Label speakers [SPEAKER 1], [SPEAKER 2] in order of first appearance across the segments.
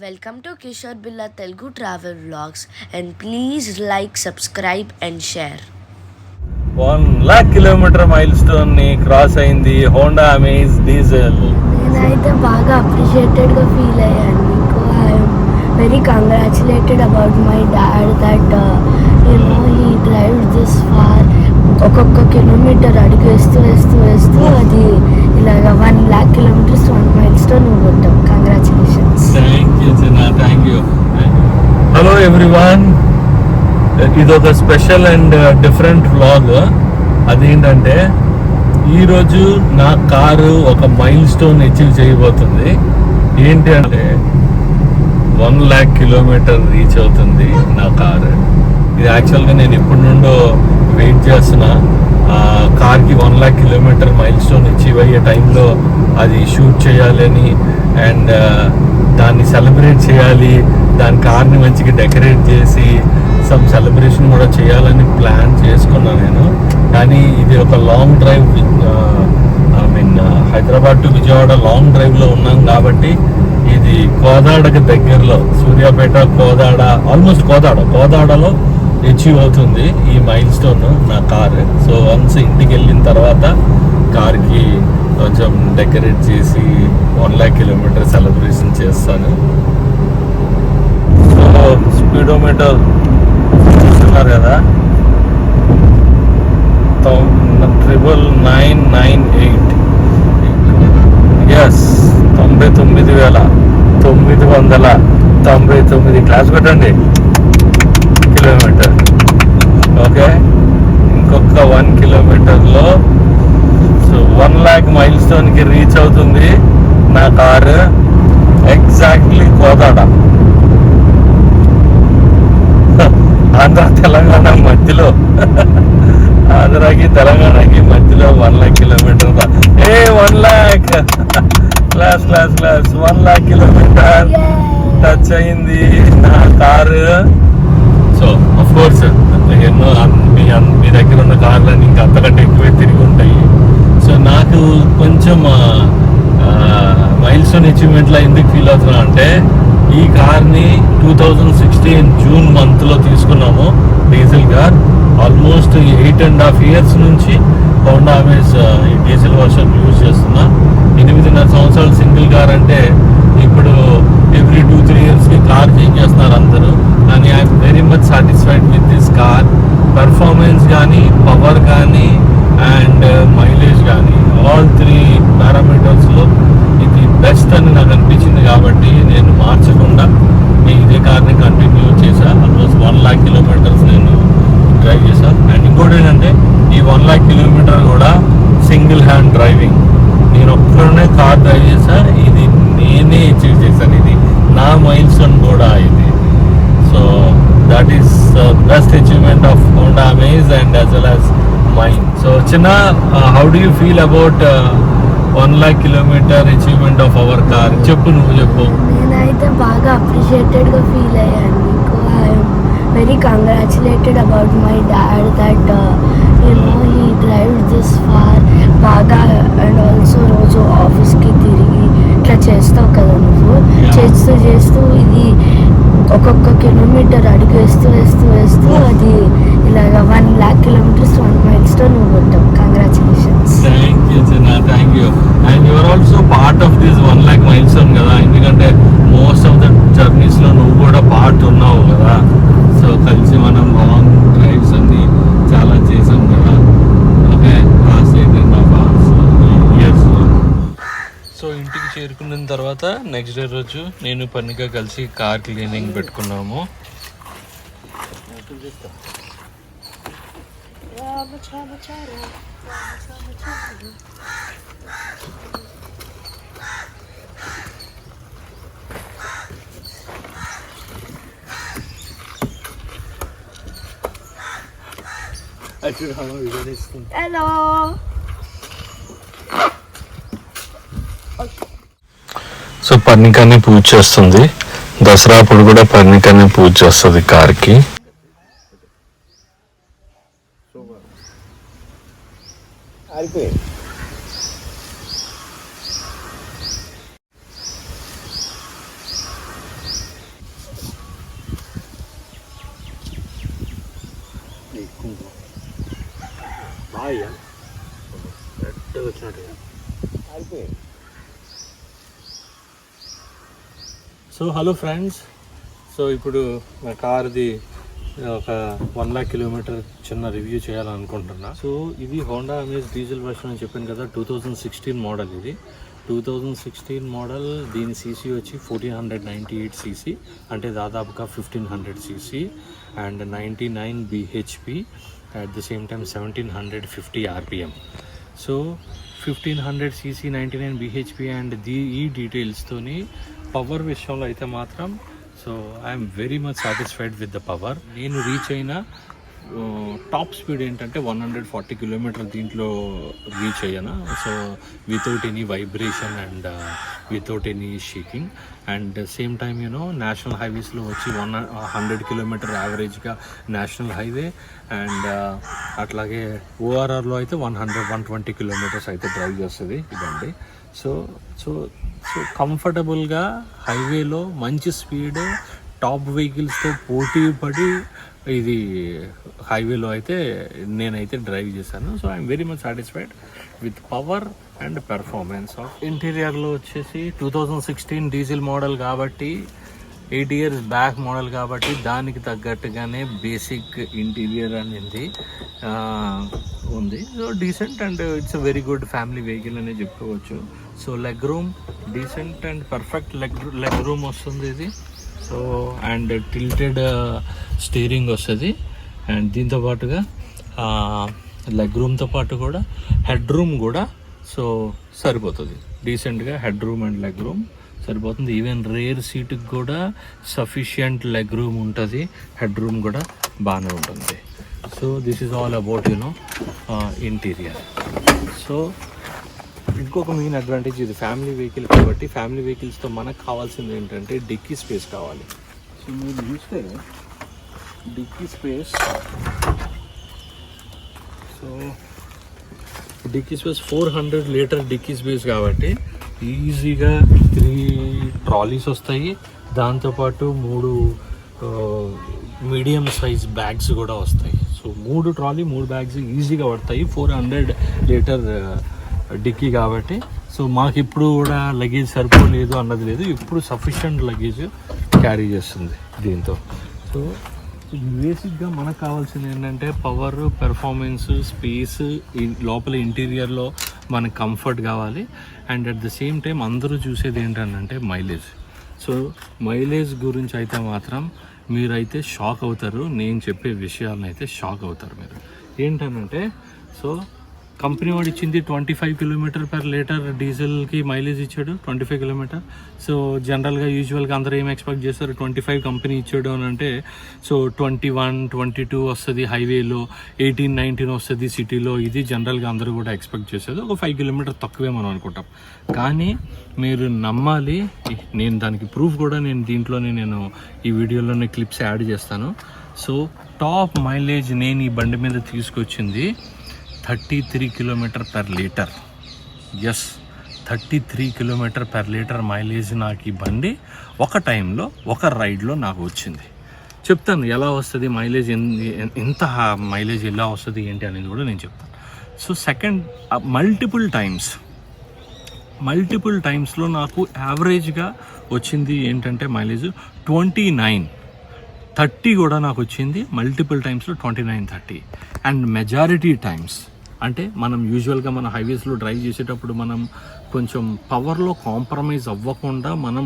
[SPEAKER 1] Welcome to Kishore Billa Telugu Travel Vlogs and please like, subscribe and share.
[SPEAKER 2] 1 lakh kilometer milestone ని cross అయింది Honda Amaze diesel.
[SPEAKER 1] నేనైతే బాగా అప్రిషియేటెడ్గా feel అయ్యాను. మీకు I'm very congratulated about my dad that he drive this far. ఒక్కొక్క kilometre అడుగు వేస్తూ అది ఇలాగ 1 lakh kilometers 1 milestone కొట్టాం. Congratulations.
[SPEAKER 2] Thank you. Hello everyone, ఇది ఒక స్పెషల్ అండ్ డిఫరెంట్ వ్లాగ్. అదేంటంటే ఈరోజు నా కారు ఒక మైల్ స్టోన్ అచీవ్ చేయబోతుంది. ఏంటి అంటే 1 lakh kilometer రీచ్ అవుతుంది నా కారు. ఇది యాక్చువల్గా నేను ఇప్పటి నుండో వెయిట్ చేస్తున్నా. కార్కి 1 lakh kilometer mile stone achieve అయ్యే టైంలో అది షూట్ చేయాలని అండ్ దాన్ని సెలబ్రేట్ చేయాలి, దాని కార్ని మంచిగా డెకరేట్ చేసి సమ్ సెలబ్రేషన్ కూడా చేయాలని ప్లాన్ చేసుకున్నాను నేను. కానీ ఇది ఒక long drive, Hyderabad to Vijayawada long డ్రైవ్లో ఉన్నాం కాబట్టి ఇది కోదాడకి దగ్గరలో, సూర్యాపేట కోదాడ, ఆల్మోస్ట్ కోదాడలో అచీవ్ అవుతుంది ఈ మైల్ స్టోన్ నా కారు. సో వన్స్ ఇంటికి వెళ్ళిన తర్వాత కార్కి కొంచెం డెకరేట్ చేసి 1 lakh kilometer సెలబ్రేషన్ చేస్తాను. సో స్పీడోమీటర్ చూస్తున్నారు కదా, 99998. ఎస్, 99,999 క్లాస్ పెట్టండి కిలోమీటర్. ఓకే, ఇంకొక 1 kilometerలో సో 1 lakh మైల్స్టోన్కి రీచ్ అవుతుంది నా కారు. ఎగ్జాక్ట్లీ కోదాడ, ఆంధ్ర తెలంగాణ మధ్యలో, ఆంధ్రాకి తెలంగాణకి మధ్యలో 1 lakh kilometer. 1 lakh class 1 lakh kilometer touch అయింది నా కారు. సో అఫ్ కోర్స్ ఎన్నో మీ దగ్గర ఉన్న కార్లన్నీ ఇంకా అంతకంటే ఎక్కువే తిరిగి ఉంటాయి. సో నాకు కొంచెం మైల్ స్టోన్ అచీవ్మెంట్లో ఎందుకు ఫీల్ అవుతున్నా అంటే, ఈ కార్ని 2016 జూన్ మంత్లో తీసుకున్నాము, డీజిల్ కార్. ఆల్మోస్ట్ 8.5 years నుంచి హోండా అమేజ్ ఈ డీజిల్ వర్షన్ యూజ్ చేస్తున్నా. 8.5 సంవత్సరాలు సింగిల్ కార్ అంటే ఇప్పుడు ఎవ్రీ 2-3 yearsకి కార్ చేంజ్ చేస్తున్నారు అందరూ. కానీ I'm very much satisfied with this car. Performance కానీ, పవర్ కానీ అండ్ మైలేజ్ కానీ, ఆల్ 3 పారామీటర్స్లో ఇది బెస్ట్ అని నాకు అనిపించింది. కాబట్టి నేను మార్చకుండా ఇదే కార్ని కంటిన్యూ చేశాను. ఆల్మోస్ట్ 1 lakh kilometers నేను డ్రైవ్ చేశాను. అండ్ ఇంకోటి ఏంటంటే, ఈ 1 lakh kilometer కూడా సింగిల్ హ్యాండ్ డ్రైవింగ్, నేను ఒక్కడనే కార్ డ్రైవ్ చేశాను. ఇది నేనే అచీవ్ చేశాను, ఇది నా మైల్ స్టోన్ కూడా ఇది. So that is best achievement of Honda Amaze and as well as mine. So చిన్న, how do you feel about 1 lakh kilometer achievement of our car? చెప్పు, నువ్వు చెప్పు.
[SPEAKER 1] నేనైతే బాగా అప్రిషియేటెడ్గా ఫీల్ అయ్యాను. మీకు I'm very congratulated about my dad that he drive this far. బాగా అండ్ ఆల్సో రోజు ఆఫీస్కి తిరిగి ఇట్లా చేస్తావు కదా నువ్వు, చేస్తూ ఇది ఒక్కొక్క కిలోమీటర్ అడుగు వేస్తూ అది ఇలాగ 1 lakh kilometers 1 milestone కొట్టాం. Congratulations.
[SPEAKER 2] Thank you. And your also part of this 1 lakh milestone కదా, ఎందుకంటే మోస్ట్ ఆఫ్ ద జర్నీస్లో నువ్వు కూడా పార్ట్ ఉన్నావు కదా. సో కలిసి మనం లాంగ్ డ్రైవ్స్ అన్ని చాలా చేసాం కదా. Okay, last 8.5 years. సో ఇంటికి చేరుకున్న తర్వాత నెక్స్ట్ డే రోజు నేను పన్నిక కలిసి కార్ క్లీనింగ్ పెట్టుకున్నాము.
[SPEAKER 1] హలో.
[SPEAKER 2] సో పర్ణికాన్ని పూజ చేస్తుంది. దసరా అప్పుడు కూడా పర్ణికాన్ని పూజ చేస్తుంది కార్కి. కుంకుమ బాగా కరెక్ట్గా వచ్చినట్టుగా అయిపోయింది. సో హలో ఫ్రెండ్స్, సో ఇప్పుడు నా కార్ది ఒక 1 lakh కిలోమీటర్ చిన్న రివ్యూ చేయాలనుకుంటున్నా. సో ఇది హోండా అమేజ్ డీజిల్ వర్షన్ అని చెప్పాను కదా, 2016 మోడల్. ఇది 2016 మోడల్. దీని సీసీ వచ్చి 1498 సీసీ, అంటే దాదాపుగా 1500 CC and 99 bhp, at the same time 1750 rpm. So 1500 cc 99 bhp and ఈ డీటెయిల్స్తోని పవర్ విషయంలో అయితే మాత్రం so I'm very much satisfied with the power. నేను రీచ్ అయిన టాప్ స్పీడ్ ఏంటంటే 140 కిలోమీటర్ దీంట్లో రీచ్ అయ్యాను. So without any vibration and without any shaking. And same time national హైవేస్లో వచ్చి 100 కిలోమీటర్ యావరేజ్గా నేషనల్ హైవే, అండ్ అట్లాగే ఓఆర్ఆర్లో అయితే 120 కిలోమీటర్స్ అయితే డ్రైవ్ చేస్తుంది ఇదండి. సో సో సో కంఫర్టబుల్గా హైవేలో మంచి స్పీడ్ టాప్ వెహికల్స్తో పోటీ పడి ఇది హైవేలో అయితే నేనైతే డ్రైవ్ చేశాను. So I'm very much satisfied with power and performance of. ఇంటీరియర్లో వచ్చేసి 2016 డీజిల్ మోడల్ కాబట్టి 8 years బ్యాక్ మోడల్ కాబట్టి దానికి తగ్గట్టుగానే బేసిక్ ఇంటీరియర్ అనేది ఉంది. So decent and it's a very good family vehicle అనే చెప్పుకోవచ్చు. So leg room decent and perfect leg room వస్తుంది ఇది. సో అండ్ టిల్టెడ్ స్టీరింగ్ వస్తుంది. అండ్ దీంతో పాటుగా లెగ్ రూమ్తో పాటు కూడా హెడ్ రూమ్ కూడా సో సరిపోతుంది డీసెంట్గా. Head room and leg room సరిపోతుంది. ఈవెన్ రేర్ సీట్కి కూడా సఫిషియంట్ లెగ్ రూమ్ ఉంటుంది, హెడ్ రూమ్ కూడా బాగానే ఉంటుంది. So this is all about interior. So ఇంకొక మెయిన్ అడ్వాంటేజ్, ఇది ఫ్యామిలీ వెహికల్ కాబట్టి ఫ్యామిలీ వెహికల్స్తో మనకు కావాల్సింది ఏంటంటే డిక్కీ స్పేస్ కావాలి. సో మీరు చూస్తే dicky space, so dicky space 400 litre dicky space కాబట్టి ఈజీగా 3 ట్రాలీస్ వస్తాయి. దాంతోపాటు 3 మీడియం సైజ్ బ్యాగ్స్ కూడా వస్తాయి. సో 3 ట్రాలీ 3 బ్యాగ్స్ ఈజీగా పడతాయి 400 లీటర్ డిక్కీ కాబట్టి. సో మాకు ఇప్పుడు కూడా లగేజ్ సరిపోలేదు అన్నది లేదు, ఇప్పుడు సఫిషియంట్ లగేజ్ క్యారీ చేస్తుంది దీంతో. సో బేసిక్గా మనకు కావాల్సింది ఏంటంటే పవర్, పెర్ఫార్మెన్స్, స్పేస్, లోపల ఇంటీరియర్లో మనకు కంఫర్ట్ కావాలి. And at the same time అందరూ చూసేది ఏంటంటే మైలేజ్. సో మైలేజ్ గురించి అయితే మాత్రం మీరైతే షాక్ అవుతారు. నేను చెప్పే విషయాలను అయితే షాక్ అవుతారు మీరు. ఏంటనంటే సో కంపెనీ వాడు ఇచ్చింది 25 కిలోమీటర్ పర్ లీటర్ డీజిల్కి మైలేజ్ ఇచ్చాడు, 25 కిలోమీటర్. సో జనరల్గా యూజువల్గా అందరూ ఏం ఎక్స్పెక్ట్ చేస్తారు, 25 కంపెనీ ఇచ్చాడు అని అంటే సో 21, 22 వస్తుంది హైవేలో, 18, 19 వస్తుంది సిటీలో. ఇది జనరల్గా అందరూ కూడా ఎక్స్పెక్ట్ చేసేది. ఒక 5 కిలోమీటర్ తక్కువే మనం అనుకుంటాం. కానీ మీరు నమ్మాలి, నేను దానికి ప్రూఫ్ కూడా నేను దీంట్లోనే నేను ఈ వీడియోలోనే క్లిప్స్ యాడ్ చేస్తాను. సో టాప్ మైలేజ్ నేను ఈ బండి మీద తీసుకొచ్చింది 33 kilometre per litre. Yes, 33 kilometre per litre mileage నాకు ఈ బండి ఒక టైంలో ఒక రైడ్లో నాకు వచ్చింది. చెప్తాను ఎలా వస్తుంది మైలేజ్, ఎంత మైలేజ్ ఎలా వస్తుంది ఏంటి అనేది కూడా నేను చెప్తాను. సో సెకండ్, మల్టిపుల్ టైమ్స్లో నాకు యావరేజ్గా వచ్చింది ఏంటంటే మైలేజ్ 29, 30 కూడా నాకు వచ్చింది. మల్టిపుల్ టైమ్స్లో 29, 30. అండ్ మెజారిటీ టైమ్స్ అంటే మనం యూజువల్గా మన హైవేస్లో డ్రైవ్ చేసేటప్పుడు మనం కొంచెం పవర్లో కాంప్రమైజ్ అవ్వకుండా మనం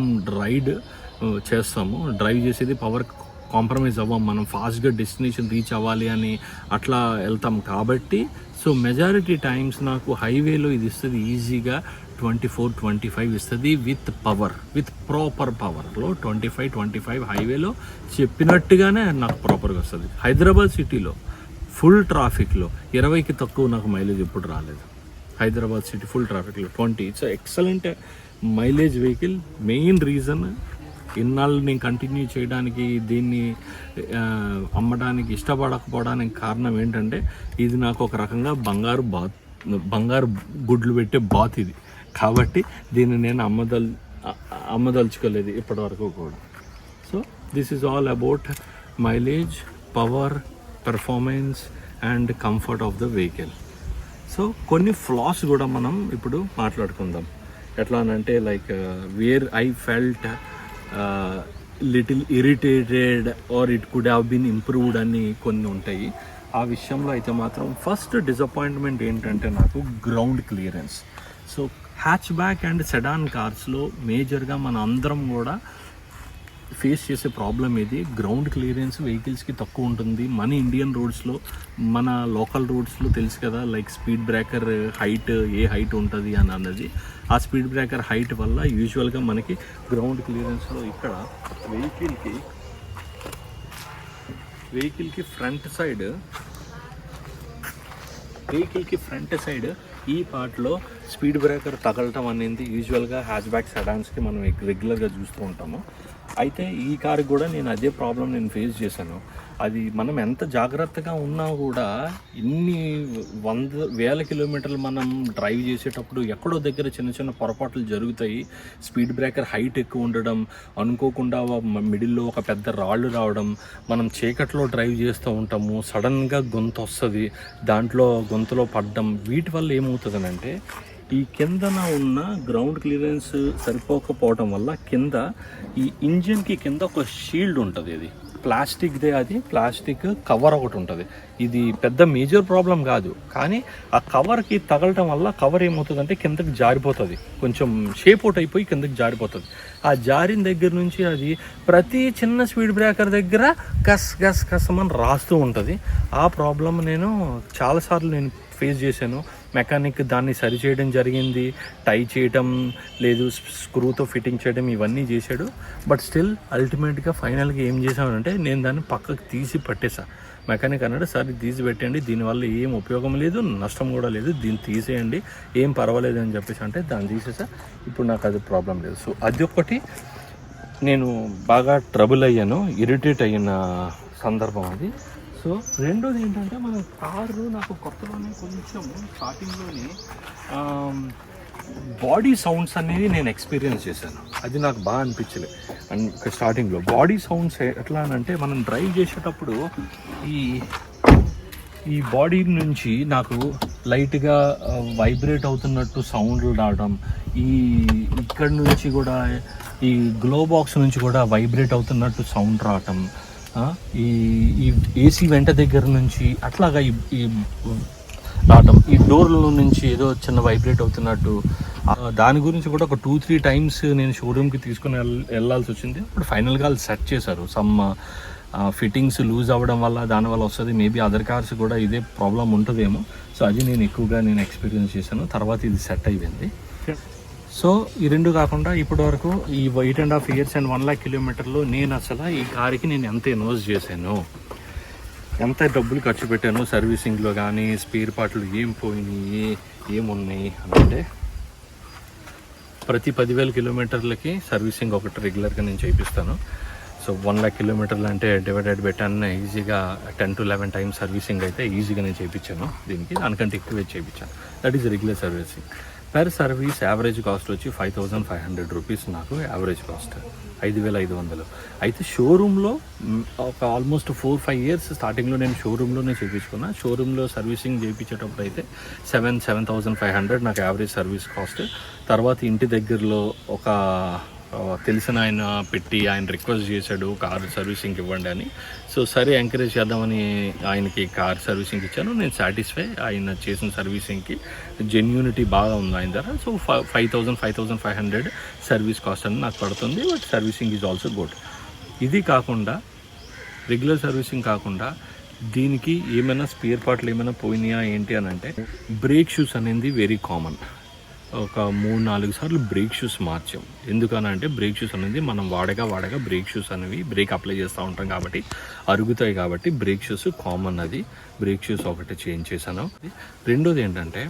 [SPEAKER 2] డ్రైవ్ చేసేది పవర్ కాంప్రమైజ్ అవ్వం. మనం ఫాస్ట్గా డెస్టినేషన్ రీచ్ అవ్వాలి అని అట్లా వెళ్తాం కాబట్టి. సో మెజారిటీ టైమ్స్ నాకు హైవేలో ఇది ఇస్తుంది ఈజీగా 24, 25 ఇస్తుంది విత్ పవర్, విత్ ప్రాపర్ పవర్లో 25 హైవేలో చెప్పినట్టుగానే నాకు ప్రాపర్గా వస్తుంది. హైదరాబాద్ సిటీలో ఫుల్ ట్రాఫిక్లో 20కి తక్కువ నాకు మైలేజ్ ఎప్పుడు రాలేదు. హైదరాబాద్ సిటీ ఫుల్ ట్రాఫిక్లో 20. It's excellent mileage vehicle. Main reason ఇన్నాళ్ళు నేను కంటిన్యూ చేయడానికి, దీన్ని అమ్మడానికి ఇష్టపడకపోవడానికి కారణం ఏంటంటే ఇది నాకు ఒక రకంగా బంగారు గుడ్లు పెట్టే బాత్ ఇది. కాబట్టి దీన్ని నేను అమ్మదలుచుకోలేదు ఇప్పటివరకు కూడా. So this is all about mileage, power performance and comfort of the vehicle. So కొన్ని ఫ్లాస్ కూడా మనం ఇప్పుడు మాట్లాడుకుందాం. ఎట్లా అనంటే like where I felt little irritated or it could have been improved అని కొన్ని ఉంటాయి. ఆ విషయంలో అయితే మాత్రం ఫస్ట్ డిసప్పాయింట్మెంట్ ఏంటంటే నాకు ground clearance. So hatchback and sedan కార్స్లో మేజర్గా మన అందరం కూడా ఫేస్ చేసే ప్రాబ్లం ఇది. గ్రౌండ్ క్లియరెన్స్ వెహికల్స్కి తక్కువ ఉంటుంది. మన ఇండియన్ రోడ్స్లో, మన లోకల్ రోడ్స్లో తెలుసు కదా, లైక్ స్పీడ్ బ్రేకర్ హైట్ ఏ హైట్ ఉంటుంది అని అన్నది. ఆ స్పీడ్ బ్రేకర్ హైట్ వల్ల యూజువల్గా మనకి గ్రౌండ్ క్లియరెన్స్లో ఇక్కడ వెహికల్కి ఫ్రంట్ సైడ్ ఈ పార్ట్లో స్పీడ్ బ్రేకర్ తగలటం అనేది యూజువల్గా హ్యాచ్ బ్యాక్ సెడాన్స్కి మనం రెగ్యులర్గా చూస్తూ ఉంటాము. అయితే ఈ కారు కూడా నేను అదే ప్రాబ్లం నేను ఫేస్ చేశాను. అది మనం ఎంత జాగ్రత్తగా ఉన్నా కూడా ఇన్ని వేల కిలోమీటర్లు మనం డ్రైవ్ చేసేటప్పుడు ఎక్కడో దగ్గర చిన్న చిన్న పొరపాట్లు జరుగుతాయి. స్పీడ్ బ్రేకర్ హైట్ ఎక్కువ ఉండడం, అనుకోకుండా మిడిల్లో ఒక పెద్ద రాళ్ళు రావడం, మనం చీకట్లో డ్రైవ్ చేస్తూ ఉంటాము, సడన్గా గొంతు వస్తుంది, దాంట్లో గొంతులో పడడం. వీటి వల్ల ఏమవుతుందనంటే ఈ కిందన ఉన్న గ్రౌండ్ క్లియరెన్స్ సరిపోకపోవడం వల్ల కింద ఈ ఇంజిన్కి కింద ఒక షీల్డ్ ఉంటుంది. అది ప్లాస్టిక్దే, అది ప్లాస్టిక్ కవర్ ఒకటి ఉంటుంది. ఇది పెద్ద మేజర్ ప్రాబ్లం కాదు, కానీ ఆ కవర్కి తగలటం వల్ల కవర్ ఏమవుతుందంటే కిందకి జారిపోతుంది, కొంచెం షేప్ అవుట్ అయిపోయి కిందకి జారిపోతుంది. ఆ జారిన దగ్గర నుంచి అది ప్రతి చిన్న స్పీడ్ బ్రేకర్ దగ్గర కసమని రాస్తూ ఉంటుంది. ఆ ప్రాబ్లం నేను చాలాసార్లు ఫేస్ చేశాను. మెకానిక్ దాన్ని సరి చేయడం జరిగింది, టై చేయడం లేదు, స్క్రూతో ఫిట్టింగ్ చేయడం ఇవన్నీ చేశాడు. బట్ స్టిల్ అల్టిమేట్గా ఫైనల్గా ఏం చేశానంటే నేను దాన్ని పక్కకు తీసి పట్టేసా. మెకానిక్ అన్నాడు, సార్ ఇది తీసి పెట్టండి, దీనివల్ల ఏం ఉపయోగం లేదు, నష్టం కూడా లేదు, దీన్ని తీసేయండి, ఏం పర్వాలేదు అని చెప్పేసి అంటే దాన్ని తీసేసా. ఇప్పుడు నాకు అది ప్రాబ్లం లేదు. సో అది ఒకటి నేను బాగా ట్రబుల్ అయ్యాను, ఇరిటేట్ అయిన సందర్భం అది. సో రెండోది ఏంటంటే మన కారు నాకు కొత్తలోనే కొంచెం స్టార్టింగ్లోనే బాడీ సౌండ్స్ అనేది నేను ఎక్స్పీరియన్స్ చేశాను. అది నాకు బాగా అనిపించలేదు. అండ్ స్టార్టింగ్లో బాడీ సౌండ్స్ ఎట్లా అంటే మనం డ్రైవ్ చేసేటప్పుడు ఈ బాడీ నుంచి నాకు లైట్గా వైబ్రేట్ అవుతున్నట్టు సౌండ్లు రావడం, ఇక్కడ నుంచి కూడా ఈ గ్లో బాక్స్ నుంచి కూడా వైబ్రేట్ అవుతున్నట్టు సౌండ్ రావటం, ఈ ఏసీ వెంట దగ్గర నుంచి అట్లాగా ఈ రావటం, ఈ డోర్ల నుంచి ఏదో చిన్న వైబ్రేట్ అవుతున్నట్టు. దాని గురించి కూడా ఒక 2-3 టైమ్స్ నేను షోరూమ్కి తీసుకుని వెళ్ళాల్సి వచ్చింది. ఇప్పుడు ఫైనల్గా వాళ్ళు సెట్ చేశారు. సమ్ ఫిట్టింగ్స్ లూజ్ అవ్వడం వల్ల దానివల్ల వస్తుంది. మేబీ అదర్ కార్స్ కూడా ఇదే ప్రాబ్లం ఉంటుందేమో. సో అది నేను ఎక్కువగా ఎక్స్పీరియన్స్ చేశాను. తర్వాత ఇది సెట్ అయిపోయింది. సో ఈ రెండు కాకుండా ఇప్పటి వరకు ఈ 8.5 years and 1 lakh kilometers నేను అసలు ఈ కార్కి నేను ఎంత ఇన్వెస్ట్ చేశాను, ఎంత డబ్బులు ఖర్చు పెట్టాను సర్వీసింగ్లో కానీ, స్పేర్ పార్ట్లు ఏం పోయినాయి, ఏమున్నాయి అంటే ప్రతి 10,000 kilometersలకి సర్వీసింగ్ ఒకటి రెగ్యులర్గా నేను చేయిస్తాను. సో 1 lakh kilometers అంటే డివైడెడ్ బై 10 ఈజీగా 10 to 11 times సర్వీసింగ్ అయితే ఈజీగా నేను చేయించాను. దీనికి దానికంటే ఎక్కువ చేయించాను. That is regular servicing. Per service average cost వచ్చి 5,500 రూపీస్ నాకు యావరేజ్ కాస్ట్, 5,500. అయితే షోరూంలో ఒక ఆల్మోస్ట్ 4-5 years స్టార్టింగ్లో నేను షోరూంలోనే చేయించుకున్నా. షోరూంలో సర్వీసింగ్ చేయించేటప్పుడు అయితే 7,500 నాకు యావరేజ్ సర్వీస్ కాస్ట్. తర్వాత ఇంటి దగ్గరలో ఒక తెలిసిన ఆయన పెట్టి ఆయన రిక్వెస్ట్ చేశాడు కార్ సర్వీసింగ్ ఇవ్వండి అని. సో సరే ఎంకరేజ్ చేద్దామని ఆయనకి కార్ సర్వీసింగ్ ఇచ్చాను. నేను సాటిస్ఫై, ఆయన చేసిన సర్వీసింగ్కి జెన్యూనిటీ బాగా ఉంది ఆయన దగ్గర. సో 5,500 సర్వీస్ కాస్ట్ అని నాకు పడుతుంది. But servicing is also good. ఇది కాకుండా రెగ్యులర్ సర్వీసింగ్ కాకుండా దీనికి ఏమైనా స్పేర్ పార్ట్లు ఏమైనా పోయినాయా ఏంటి అని అంటే బ్రేక్ షూస్ అనేది వెరీ కామన్. ఒక 3-4 సార్లు బ్రేక్ షూస్ మార్చాం. ఎందుకనంటే బ్రేక్ షూస్ అనేది మనం వాడగా బ్రేక్ షూస్ అనేవి బ్రేక్ అప్లై చేస్తూ ఉంటాం కాబట్టి అరుగుతాయి. కాబట్టి బ్రేక్ షూస్ కామన్. అది బ్రేక్ షూస్ ఒకటి చేంజ్ చేశాను. రెండోది ఏంటంటే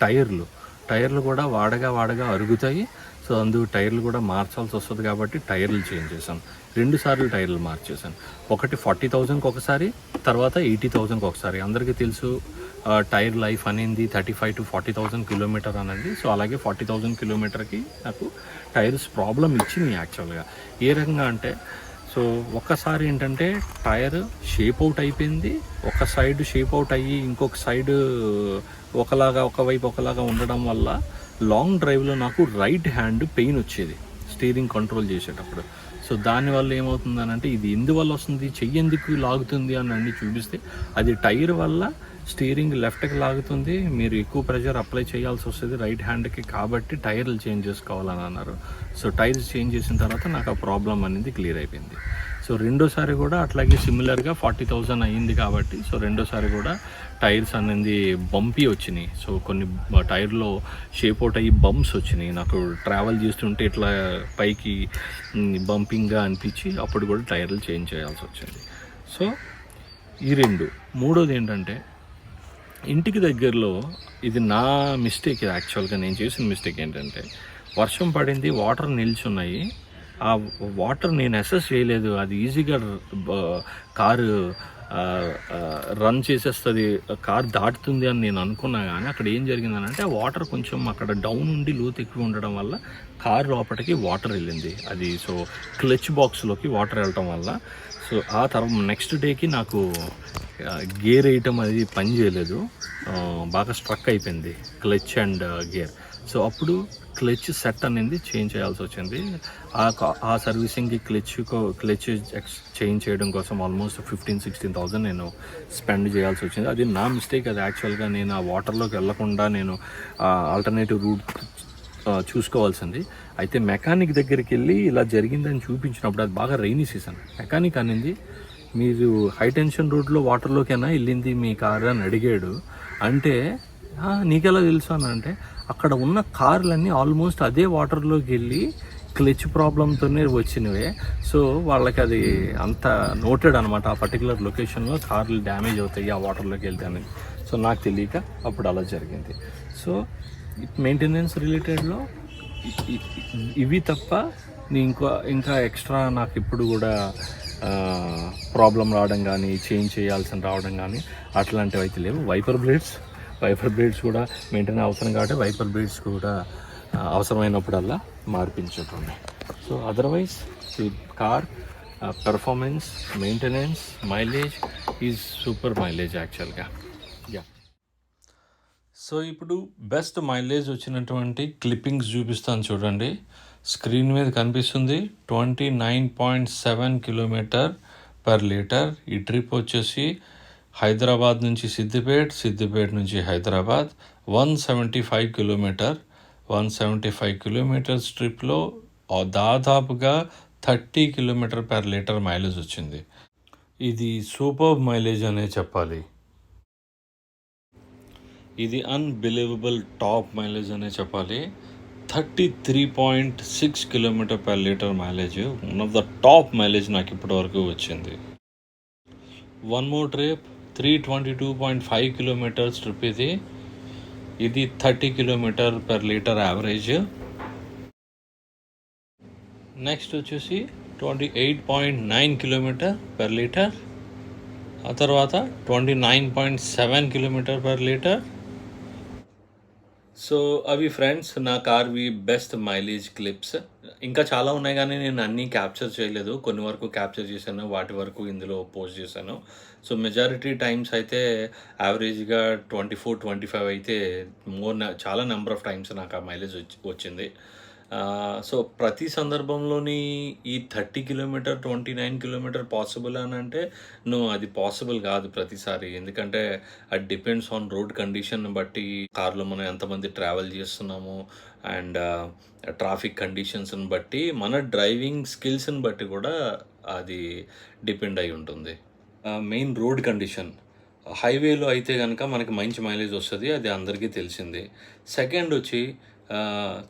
[SPEAKER 2] టైర్లు కూడా వాడగా అరుగుతాయి. సో అందుకు టైర్లు కూడా మార్చాల్సి వస్తుంది కాబట్టి టైర్లు చేంజ్ చేశాను. 2 సార్లు టైర్లు మార్చేశాను. ఒకటి 40,000కి ఒకసారి, తర్వాత 80,000కి ఒకసారి. అందరికీ తెలుసు టైర్ లైఫ్ అనేది 35,000 to 40,000 kilometers అనేది. సో అలాగే 40,000 kilometersకి నాకు టైర్స్ ప్రాబ్లం ఇచ్చింది యాక్చువల్గా. ఏ రకంగా అంటే సో ఒక్కసారి ఏంటంటే టైర్ షేప్ అవుట్ అయిపోయింది, ఒక సైడ్ షేప్ అవుట్ అయ్యి ఇంకొక సైడ్ ఒకవైపు ఒకలాగా ఉండడం వల్ల లాంగ్ డ్రైవ్లో నాకు రైట్ హ్యాండ్ పెయిన్ వచ్చేది స్టీరింగ్ కంట్రోల్ చేసేటప్పుడు. సో దానివల్ల ఏమవుతుందనంటే ఇది ఎందువల్ల వస్తుంది, చెయ్యి ఎందుకు లాగుతుంది అని అన్ని చూపిస్తే అది టైర్ వల్ల స్టీరింగ్ లెఫ్ట్కి లాగుతుంది, మీరు ఎక్కువ ప్రెషర్ అప్లై చేయాల్సి వస్తుంది రైట్ హ్యాండ్కి, కాబట్టి టైర్లు చేంజ్ చేసుకోవాలని అన్నారు. సో టైర్స్ చేంజ్ చేసిన తర్వాత నాకు ఆ ప్రాబ్లం అనేది క్లియర్ అయిపోయింది. సో రెండోసారి కూడా అట్లాగే సిమిలర్గా 40,000 అయ్యింది కాబట్టి సో రెండోసారి కూడా టైర్స్ అనేది బంపీ వచ్చినాయి. సో కొన్ని టైర్లో షేప్ అవుట్ అయ్యి బంప్స్ వచ్చినాయి, నాకు ట్రావెల్ చేస్తుంటే ఇట్లా పైకి బంపింగ్గా అనిపించి అప్పుడు కూడా టైర్లు చేంజ్ చేయాల్సి వచ్చింది. సో ఈ రెండు. మూడోది ఏంటంటే ఇంటికి దగ్గరలో ఇది నా మిస్టేక్, యాక్చువల్గా నేను చేసిన మిస్టేక్ ఏంటంటే వర్షం పడింది, వాటర్ నిల్చున్నాయి, ఆ వాటర్ నేను అసెస్ చేయలేదు, అది ఈజీగా కారు రన్ చేసేస్తుంది, కార్ దాటుతుంది అని నేను అనుకున్నా. కానీ అక్కడ ఏం జరిగిందనంటే ఆ వాటర్ కొంచెం అక్కడ డౌన్ ఉండి లోతు ఎక్కువ ఉండడం వల్ల కారు లోపలికి వాటర్ వెళ్ళింది, అది సో క్లచ్ బాక్స్లోకి వాటర్ వెళ్ళటం వల్ల. సో ఆ తర్వాత నెక్స్ట్ డేకి నాకు గేర్ వేయటం అది పని చేయలేదు, బాగా స్ట్రక్ అయిపోయింది క్లచ్ అండ్ గేర్. సో అప్పుడు క్లచ్ సెట్ అనేది చేంజ్ చేయాల్సి వచ్చింది. ఆ సర్వీసింగ్కి క్లచ్ చేంజ్ చేయడం కోసం ఆల్మోస్ట్ 15,000-16,000 నేను స్పెండ్ చేయాల్సి వచ్చింది. అది నా మిస్టేక్. అది యాక్చువల్గా నేను ఆ వాటర్లోకి వెళ్లకుండా నేను ఆల్టర్నేటివ్ రూట్ చూసుకోవాల్సింది. అయితే మెకానిక్ దగ్గరికి వెళ్ళి ఇలా జరిగిందని చూపించినప్పుడు, అది బాగా రైనీ సీజన్, మెకానిక్ అనింది మీరు హై టెన్షన్ రోడ్లో వాటర్లోకైనా వెళ్ళింది మీ కారు అని అడిగాడు. అంటే నీకెలా తెలుసు అని అంటే అక్కడ ఉన్న కార్లన్నీ ఆల్మోస్ట్ అదే వాటర్లోకి వెళ్ళి క్లచ్ ప్రాబ్లంతోనే వచ్చినవే. సో వాళ్ళకి అది అంత నోటెడ్ అనమాట, ఆ పర్టికులర్ లొకేషన్లో కార్లు డ్యామేజ్ అవుతాయి ఆ వాటర్లోకి వెళ్తే అనేది. సో నాకు తెలియక అప్పుడు అలా జరిగింది. సో మెయింటెనెన్స్ రిలేటెడ్లో ఇవి తప్ప ఇంకా ఎక్స్ట్రా నాకు ఇప్పుడు కూడా ప్రాబ్లం రావడం కానీ చేంజ్ చేయాల్సిన రావడం కానీ అట్లాంటివి అయితే లేవు. వైపర్ బ్లేడ్స్ కూడా మెయింటైన్ అవసరం కాబట్టి వైపర్ బ్లేడ్స్ కూడా అవసరమైనప్పుడల్లా మార్పించుకుంటున్నాయి. సో అదర్వైజ్ ఈ car performance, maintenance, mileage is super mileage యాక్చువల్గా. యా. సో ఇప్పుడు బెస్ట్ మైలేజ్ వచ్చినటువంటి క్లిప్పింగ్స్ చూపిస్తాను చూడండి. స్క్రీన్ మీద కనిపిస్తుంది 29.7 km/లీటర్. ఈ ట్రిప్ వచ్చేసి హైదరాబాద్ నుంచి సిద్దిపేట నుంచి హైదరాబాద్ 175 కిలోమీటర్. 175 కిలోమీటర్స్ ట్రిప్లో దాదాపుగా 30 km/లీటర్ మైలేజ్ వచ్చింది. ఇది సూపర్ మైలేజ్ అనే చెప్పాలి. ఇది అన్బిలీవబుల్ టాప్ మైలేజ్ అనే చెప్పాలి. 33.6 km/లీటర్ mileage, one of the top mileage నాకు ఇప్పటి వరకు వచ్చింది. One more trip 322.5 kilometers trip ఇది 30 km/లీటర్ యావరేజ్. నెక్స్ట్ వచ్చేసి 28.9 km/లీటర్, ఆ తర్వాత 29.7 km/లీటర్. సో అవి ఫ్రెండ్స్ నా కార్వి బెస్ట్ మైలేజ్ క్లిప్స్. ఇంకా చాలా ఉన్నాయి కానీ నేను అన్నీ క్యాప్చర్ చేయలేదు, కొన్ని వరకు క్యాప్చర్ చేశాను, వాటి వరకు ఇందులో పోస్ట్ చేశాను. సో మెజారిటీ టైమ్స్ అయితే యావరేజ్గా 24-25 అయితే చాలా నెంబర్ ఆఫ్ టైమ్స్ నాకు ఆ మైలేజ్ వచ్చింది. సో ప్రతి సందర్భంలోని ఈ 30 km 29 km పాసిబుల్ అని అంటే అది పాసిబుల్ కాదు ప్రతిసారి, ఎందుకంటే అది డిపెండ్స్ ఆన్ రోడ్ కండిషన్ బట్టి, కార్లో మనం ఎంతమంది ట్రావెల్ చేస్తున్నాము అండ్ ట్రాఫిక్ కండిషన్స్ని బట్టి, మన డ్రైవింగ్ స్కిల్స్ని బట్టి కూడా అది డిపెండ్ అయి ఉంటుంది. మెయిన్ రోడ్ కండిషన్, హైవేలో అయితే కనుక మనకి మంచి మైలేజ్ వస్తుంది, అది అందరికీ తెలిసింది. సెకండ్ వచ్చి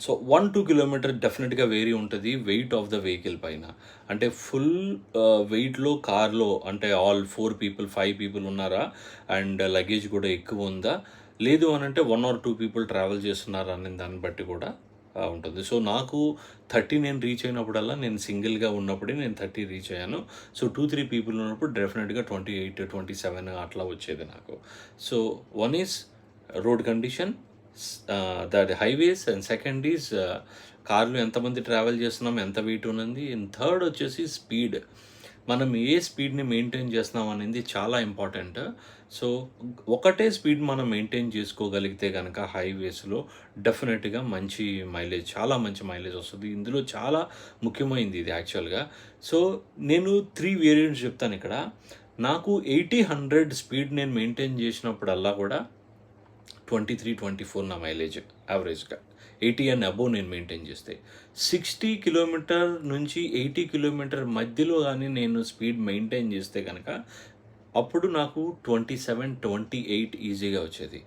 [SPEAKER 2] సో 1-2 km డెఫినెట్గా వేరీ ఉంటుంది వెయిట్ ఆఫ్ ద వెహికల్ పైన. అంటే ఫుల్ వెయిట్లో కార్లో అంటే ఆల్ 4 people 5 people ఉన్నారా అండ్ లగేజ్ కూడా ఎక్కువ ఉందా, లేదు అని అంటే 1 or 2 people ట్రావెల్ చేస్తున్నారా అనే దాన్ని బట్టి కూడా ఉంటుంది. సో నాకు 30 నేను రీచ్ అయినప్పుడల్లా, నేను సింగిల్గా ఉన్నప్పుడే నేను 30 రీచ్ అయ్యాను. సో 2-3 people ఉన్నప్పుడు డెఫినెట్గా 28-27 అట్లా వచ్చేది నాకు. So one is road condition, that highways, and second is కార్లో ఎంతమంది ట్రావెల్ చేస్తున్నాం, ఎంత వెయిట్ ఉన్నది, అండ్ థర్డ్ వచ్చేసి స్పీడ్. మనం ఏ స్పీడ్ని మెయింటైన్ చేస్తున్నాం అనేది చాలా ఇంపార్టెంట్. సో ఒకటే స్పీడ్ మనం మెయింటైన్ చేసుకోగలిగితే కనుక హైవేస్లో డెఫినెట్గా మంచి మైలేజ్, చాలా మంచి మైలేజ్ వస్తుంది. ఇందులో చాలా ముఖ్యమైనది ఇది యాక్చువల్గా. సో నేను 3 వేరియంట్స్ చెప్తాను ఇక్కడ. నాకు 80-100 స్పీడ్ నేను మెయింటైన్ చేసినప్పుడల్లా కూడా 23-24 నా మైలేజ్ యావరేజ్గా. 80 అండ్ అబోవ్ నేను మెయింటైన్ చేస్తే 60 కిలోమీటర్ నుంచి 80 కిలోమీటర్ మధ్యలో కానీ నేను స్పీడ్ మెయింటైన్ చేస్తే కనుక అప్పుడు నాకు 27-28 ఈజీగా వచ్చేది.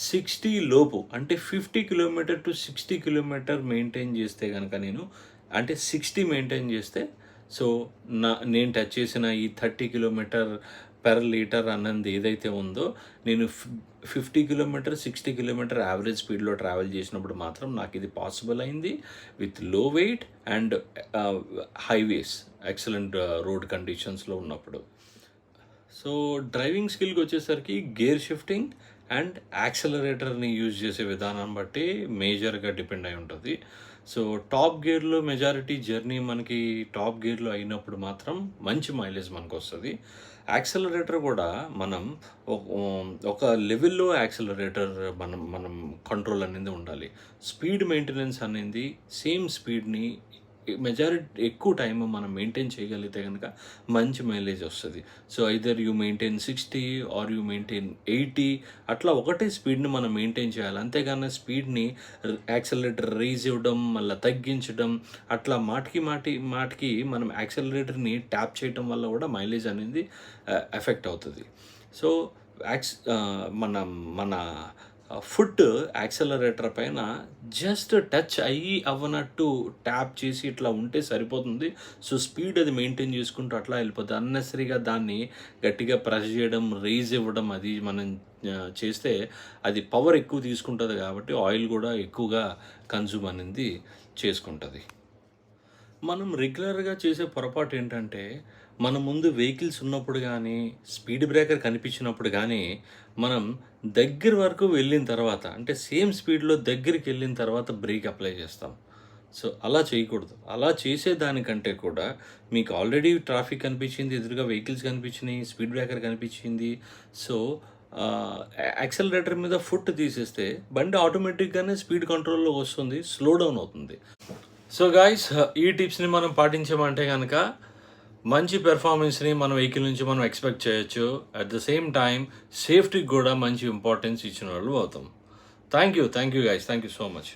[SPEAKER 2] 60 లోపు అంటే 50 కిలోమీటర్ టు 60 కిలోమీటర్ మెయింటైన్ చేస్తే కనుక నేను అంటే 60 మెయింటైన్ చేస్తే సో నేను టచ్ చేసిన ఈ 30 కిలోమీటర్ పెర్ లీటర్ అన్నది ఏదైతే ఉందో నేను 50 కిలోమీటర్ 60 కిలోమీటర్ యావరేజ్ స్పీడ్లో ట్రావెల్ చేసినప్పుడు మాత్రం నాకు ఇది పాసిబుల్ అయింది with low weight and highways excellent road కండిషన్స్లో ఉన్నప్పుడు. సో డ్రైవింగ్ స్కిల్కి వచ్చేసరికి గేర్ షిఫ్టింగ్ అండ్ యాక్సలరేటర్ని యూజ్ చేసే విధానం బట్టి మేజర్గా డిపెండ్ అయి ఉంటుంది. సో టాప్ గేర్లో మెజారిటీ జర్నీ మనకి టాప్ గేర్లో అయినప్పుడు మాత్రం మంచి మైలేజ్ మనకు వస్తుంది. యాక్సలరేటర్ కూడా మనం ఒక లెవెల్లో యాక్సలరేటర్ మనం కంట్రోల్ అనేది ఉండాలి. స్పీడ్ మెయింటెనెన్స్ అనేది సేమ్ స్పీడ్ని మెజారిటీ ఎక్కువ టైం మనం మెయింటైన్ చేయగలిగితే కనుక మంచి మైలేజ్ వస్తుంది. So either you maintain 60 or you maintain 80 అట్లా ఒకటే స్పీడ్ని మనం మెయింటైన్ చేయాలి. అంతేగాని స్పీడ్ని యాక్సలరేటర్ రైజ్ ఇవ్వడం మళ్ళీ తగ్గించడం అట్లా మాటికి మనం యాక్సలరేటర్ని ట్యాప్ చేయడం వల్ల కూడా మైలేజ్ అనేది ఎఫెక్ట్ అవుతుంది. సో మన ఫుట్ యాక్సలరేటర్ పైన జస్ట్ టచ్ అవ్వనట్టు ట్యాప్ చేసి ఇట్లా ఉంటే సరిపోతుంది. సో స్పీడ్ అది మెయింటైన్ చేసుకుంటూ అట్లా వెళ్ళిపోతుంది. అన్నెసరీగా దాన్ని గట్టిగా ప్రెస్ చేయడం రైజ్ ఇవ్వడం అది మనం చేస్తే అది పవర్ ఎక్కువ తీసుకుంటుంది కాబట్టి ఆయిల్ కూడా ఎక్కువగా కన్జ్యూమ్ అనేది చేసుకుంటుంది. మనం రెగ్యులర్గా చేసే పొరపాటు ఏంటంటే మన ముందు వెహికల్స్ ఉన్నప్పుడు కానీ స్పీడ్ బ్రేకర్ కనిపించినప్పుడు కానీ మనం దగ్గర వరకు వెళ్ళిన తర్వాత అంటే సేమ్ స్పీడ్లో దగ్గరికి వెళ్ళిన తర్వాత బ్రేక్ అప్లై చేస్తాం. సో అలా చేయకూడదు. అలా చేసేదానికంటే కూడా మీకు ఆల్రెడీ ట్రాఫిక్ కనిపించింది, ఎదురుగా వెహికల్స్ కనిపించినాయి, స్పీడ్ బ్రేకర్ కనిపించింది. సో యాక్సలరేటర్ మీద ఫుట్ తీసేస్తే బండి ఆటోమేటిక్గానే స్పీడ్ కంట్రోల్లో వస్తుంది, స్లో డౌన్ అవుతుంది. సో గాయ్స్ ఈ టిప్స్ని మనం పాటించామంటే కనుక మంచి పెర్ఫార్మెన్స్ని మన వెహికల్ నుంచి మనం ఎక్స్పెక్ట్ చేయొచ్చు. అట్ ద సేమ్ టైం సేఫ్టీకి కూడా మంచి ఇంపార్టెన్స్ ఇచ్చిన వాళ్ళు అవుతాం. Thank you guys, thank you so much.